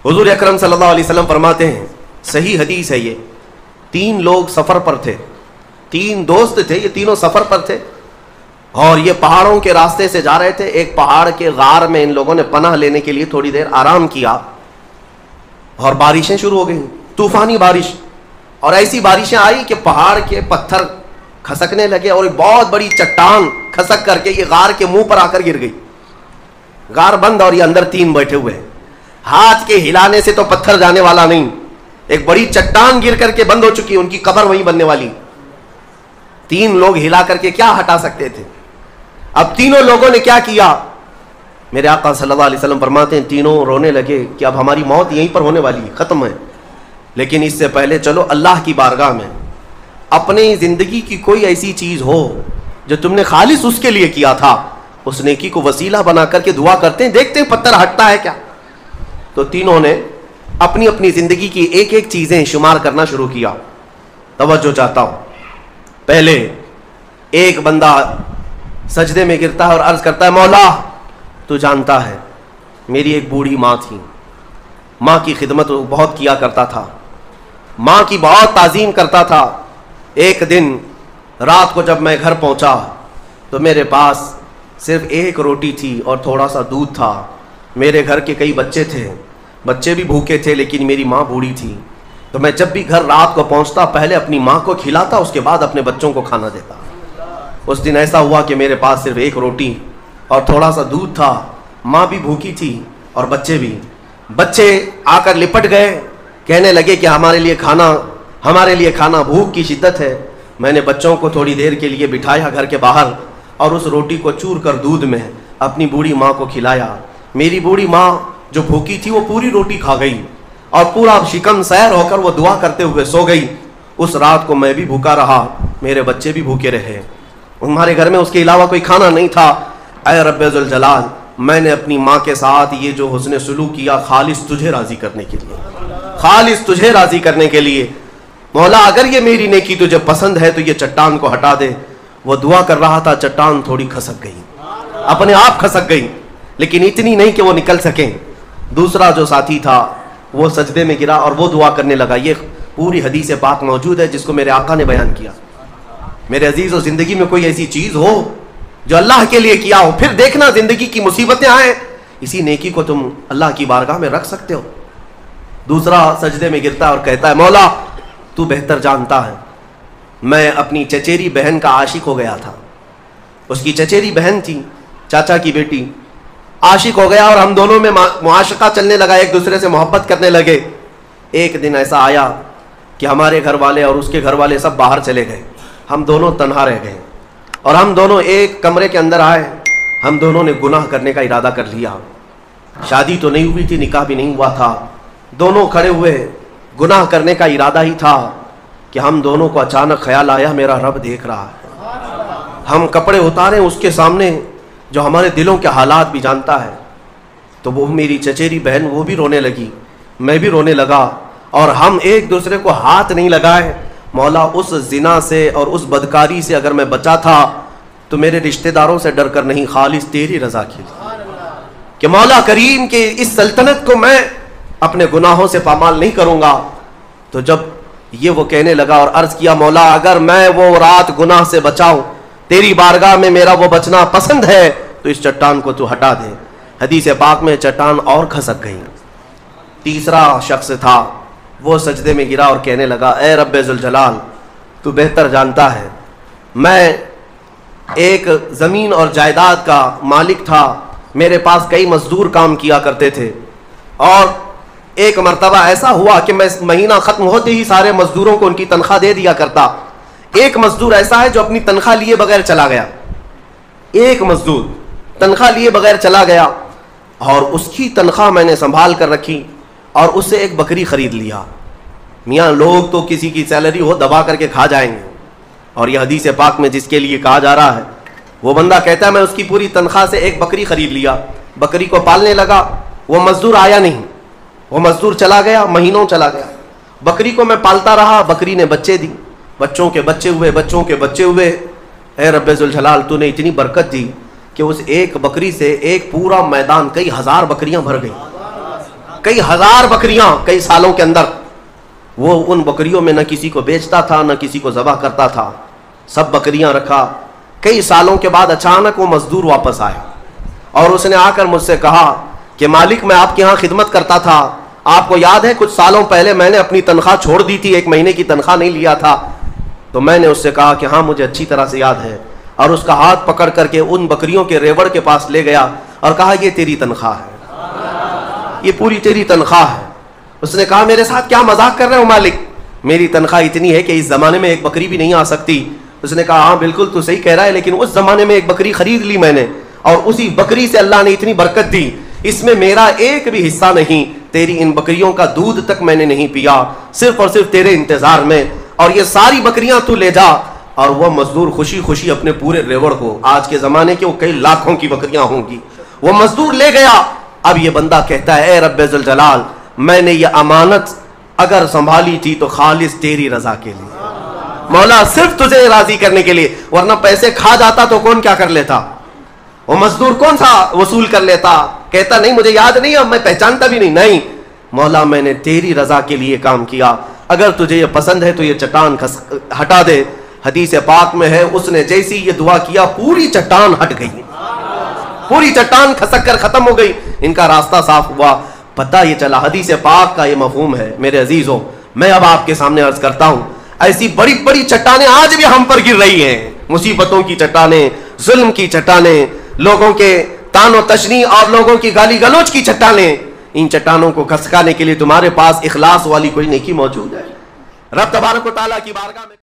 حضور اکرم صلی اللہ علیہ وسلم فرماتے ہیں، صحیح حدیث ہے یہ، 3 لوگ سفر پر تھے، 3 دوست تھے، یہ تینوں سفر پر تھے اور یہ پہاڑوں کے راستے سے جا رہے تھے۔ ایک پہاڑ کے غار میں ان لوگوں نے پناہ لینے کے لیے تھوڑی دیر آرام کیا اور بارشیں شروع ہو گئیں، طوفانی بارش، اور ایسی بارشیں آئی کہ پہاڑ کے پتھر کھسکنے لگے اور ایک بہت بڑی چٹان کھسک کر کے یہ غار کے منہ پر آ کر گر گئی۔ غار بند اور یہ اندر 3 بیٹھے ہوئے ہیں، ہاتھ کے ہلانے سے تو پتھر جانے والا نہیں، ایک بڑی چٹان گر کر کے بند ہو چکی، ان کی قبر وہیں بننے والی۔ 3 لوگ ہلا کر کے کیا ہٹا سکتے تھے؟ اب تینوں لوگوں نے کیا کیا؟ میرے آقا صلی اللہ علیہ وسلم فرماتے ہیں تینوں رونے لگے کہ اب ہماری موت یہیں پر ہونے والی ہے، ختم ہے، لیکن اس سے پہلے چلو اللہ کی بارگاہ میں اپنی زندگی کی کوئی ایسی چیز ہو جو تم نے خالص اس کے لیے کیا تھا، اس نیکی کو وسیلہ بنا کر کے دعا کرتے ہیں، دیکھتے ہیں پتھر ہٹتا ہے کیا۔ تو تینوں نے اپنی اپنی زندگی کی ایک ایک چیزیں شمار کرنا شروع کیا۔ توجہ چاہتا ہوں، پہلے ایک بندہ سجدے میں گرتا ہے اور عرض کرتا ہے، مولا تو جانتا ہے میری ایک بوڑھی ماں تھی، ماں کی خدمت بہت کیا کرتا تھا، ماں کی بہت تعظیم کرتا تھا۔ ایک دن رات کو جب میں گھر پہنچا تو میرے پاس صرف ایک روٹی تھی اور تھوڑا سا دودھ تھا۔ میرے گھر کے کئی بچے تھے، بچے بھی بھوکے تھے، لیکن میری ماں بوڑھی تھی، تو میں جب بھی گھر رات کو پہنچتا پہلے اپنی ماں کو کھلاتا، اس کے بعد اپنے بچوں کو کھانا دیتا۔ اس دن ایسا ہوا کہ میرے پاس صرف ایک روٹی اور تھوڑا سا دودھ تھا، ماں بھی بھوکی تھی اور بچے بھی۔ بچے آ کر لپٹ گئے، کہنے لگے کہ ہمارے لیے کھانا، بھوک کی شدت ہے۔ میں نے بچوں کو تھوڑی دیر کے لیے بٹھایا گھر کے باہر اور اس روٹی کو چور کر دودھ میں اپنی بوڑھی ماں کو کھلایا۔ میری بوڑھی ماں جو بھوکی تھی وہ پوری روٹی کھا گئی اور پورا شکم سیر ہو کر وہ دعا کرتے ہوئے سو گئی۔ اس رات کو میں بھی بھوکا رہا، میرے بچے بھی بھوکے رہے، ہمارے گھر میں اس کے علاوہ کوئی کھانا نہیں تھا۔ اے رب ذوالجلال، میں نے اپنی ماں کے ساتھ یہ جو حسن سلوک کیا خالص تجھے راضی کرنے کے لیے، خالص تجھے راضی کرنے کے لیے۔ مولا اگر یہ میری نیکی تجھے پسند ہے تو یہ چٹان کو ہٹا دے۔ وہ دعا کر رہا تھا، چٹان تھوڑی کھسک گئی، اپنے آپ کھسک گئی، لیکن اتنی نہیں کہ وہ نکل سکیں۔ دوسرا جو ساتھی تھا وہ سجدے میں گرا اور وہ دعا کرنے لگا۔ یہ پوری حدیث پاک موجود ہے جس کو میرے آقا نے بیان کیا۔ میرے عزیز و زندگی میں کوئی ایسی چیز ہو جو اللہ کے لیے کیا ہو، پھر دیکھنا زندگی کی مصیبتیں آئیں، اسی نیکی کو تم اللہ کی بارگاہ میں رکھ سکتے ہو۔ دوسرا سجدے میں گرتا ہے اور کہتا ہے، مولا تو بہتر جانتا ہے میں اپنی چچیری بہن کا عاشق ہو گیا تھا۔ اس کی چچیری بہن تھی، چاچا کی بیٹی، عاشق ہو گیا اور ہم دونوں میں معاشقہ چلنے لگا، ایک دوسرے سے محبت کرنے لگے۔ ایک دن ایسا آیا کہ ہمارے گھر والے اور اس کے گھر والے سب باہر چلے گئے، ہم دونوں تنہا رہ گئے اور ہم دونوں ایک کمرے کے اندر آئے۔ ہم دونوں نے گناہ کرنے کا ارادہ کر لیا، شادی تو نہیں ہوئی تھی، نکاح بھی نہیں ہوا تھا، دونوں کھڑے ہوئے، گناہ کرنے کا ارادہ ہی تھا کہ ہم دونوں کو اچانک خیال آیا میرا رب دیکھ رہا ہے۔ ہم کپڑے اتارے اس کے سامنے جو ہمارے دلوں کے حالات بھی جانتا ہے، تو وہ میری چچیری بہن وہ بھی رونے لگی، میں بھی رونے لگا اور ہم ایک دوسرے کو ہاتھ نہیں لگائے۔ مولا اس زنا سے اور اس بدکاری سے اگر میں بچا تھا تو میرے رشتہ داروں سے ڈر کر نہیں، خالص تیری رضا کے لیے، کہ مولا کریم کے اس سلطنت کو میں اپنے گناہوں سے پامال نہیں کروں گا۔ تو جب یہ وہ کہنے لگا اور عرض کیا، مولا اگر میں وہ رات گناہ سے بچاؤں، تیری بارگاہ میں میرا وہ بچنا پسند ہے تو اس چٹان کو تو ہٹا دے۔ حدیث پاک میں چٹان اور کھسک گئی۔ تیسرا شخص تھا، وہ سجدے میں گرا اور کہنے لگا، اے رب ذوالجلال تو بہتر جانتا ہے میں ایک زمین اور جائیداد کا مالک تھا، میرے پاس کئی مزدور کام کیا کرتے تھے، اور ایک مرتبہ ایسا ہوا کہ میں مہینہ ختم ہوتے ہی سارے مزدوروں کو ان کی تنخواہ دے دیا کرتا۔ ایک مزدور ایسا ہے جو اپنی تنخواہ لیے بغیر چلا گیا، ایک مزدور تنخواہ لیے بغیر چلا گیا اور اس کی تنخواہ میں نے سنبھال کر رکھی اور اس سے ایک بکری خرید لیا۔ میاں لوگ تو کسی کی سیلری ہو دبا کر کے کھا جائیں گے، اور یہ حدیث پاک میں جس کے لیے کہا جا رہا ہے وہ بندہ کہتا ہے میں اس کی پوری تنخواہ سے ایک بکری خرید لیا، بکری کو پالنے لگا، وہ مزدور آیا نہیں، وہ مزدور چلا گیا، مہینوں چلا گیا، بکری کو میں پالتا رہا، بکری نے بچے دی، بچوں کے بچے ہوئے، بچوں کے بچے ہوئے۔ اے رب ذوالجلال تو نے اتنی برکت دی کہ اس ایک بکری سے ایک پورا میدان، کئی ہزار بکریاں بھر گئی، کئی ہزار بکریاں کئی سالوں کے اندر. وہ ان بکریوں میں نہ کسی کو بیچتا تھا نہ کسی کو ذبح کرتا تھا, سب بکریاں رکھا. کئی سالوں کے بعد اچانک وہ مزدور واپس آیا اور اس نے آ کر مجھ سے کہا کہ مالک میں آپ کے ہاں خدمت کرتا تھا, آپ کو یاد ہے کچھ سالوں پہلے میں نے اپنی تنخواہ چھوڑ دی تھی, 1 مہینے کی تنخواہ نہیں لیا تھا. تو میں نے اس سے کہا کہ ہاں مجھے اچھی طرح سے یاد ہے, اور اس کا ہاتھ پکڑ کر کے ان بکریوں کے ریوڑ کے پاس لے گیا اور کہا یہ تیری تنخواہ ہے, یہ پوری تیری تنخواہ ہے. اس نے کہا میرے ساتھ کیا مذاق کر رہے ہو مالک, میری تنخواہ اتنی ہے کہ اس زمانے میں ایک بکری بھی نہیں آ سکتی. اس نے کہا ہاں بالکل تو صحیح کہہ رہا ہے, لیکن اس زمانے میں ایک بکری خرید لی میں نے, اور اسی بکری سے اللہ نے اتنی برکت دی, اس میں میرا ایک بھی حصہ نہیں. تیری ان بکریوں کا دودھ تک میں نے نہیں پیا, صرف اور صرف تیرے انتظار میں, اور یہ ساری بکریاں تو لے جا. اور وہ مزدور خوشی خوشی اپنے پورے ریوڑ کو, آج کے زمانے کے وہ کئی لاکھوں کی بکریاں ہوں گی, وہ مزدور لے گیا. اب یہ بندہ کہتا ہے اے رب ذوالجلال, میں نے یہ امانت اگر سنبھالی تھی تو خالص تیری رضا کے لیے, مولا صرف تجھے راضی کرنے کے لیے, ورنہ پیسے کھا جاتا تو کون کیا کر لیتا, وہ مزدور کون سا وصول کر لیتا. کہتا نہیں مجھے یاد نہیں, اب میں پہچانتا بھی نہیں. نہیں مولا میں نے تیری رضا کے لیے کام کیا, اگر تجھے یہ پسند ہے تو یہ چٹان ہٹا دے. حدیث پاک میں ہے اس نے جیسی یہ دعا کیا پوری چٹان ہٹ گئی, پوری چٹان کھسک کر ختم ہو گئی, ان کا راستہ صاف ہوا. پتہ یہ چلا حدیث پاک کا یہ مفہوم ہے. میرے عزیزوں, میں اب آپ کے سامنے عرض کرتا ہوں, ایسی بڑی بڑی چٹانیں آج بھی ہم پر گر رہی ہیں, مصیبتوں کی چٹانیں, ظلم کی چٹانیں, لوگوں کے تان و تشنیع اور لوگوں کی گالی گلوچ کی چٹانیں. ان چٹانوں کو کھسکانے کے لیے تمہارے پاس اخلاص والی کوئی نیکی موجود ہے؟ رب تبارک و تعالیٰ کی بارگاہ میں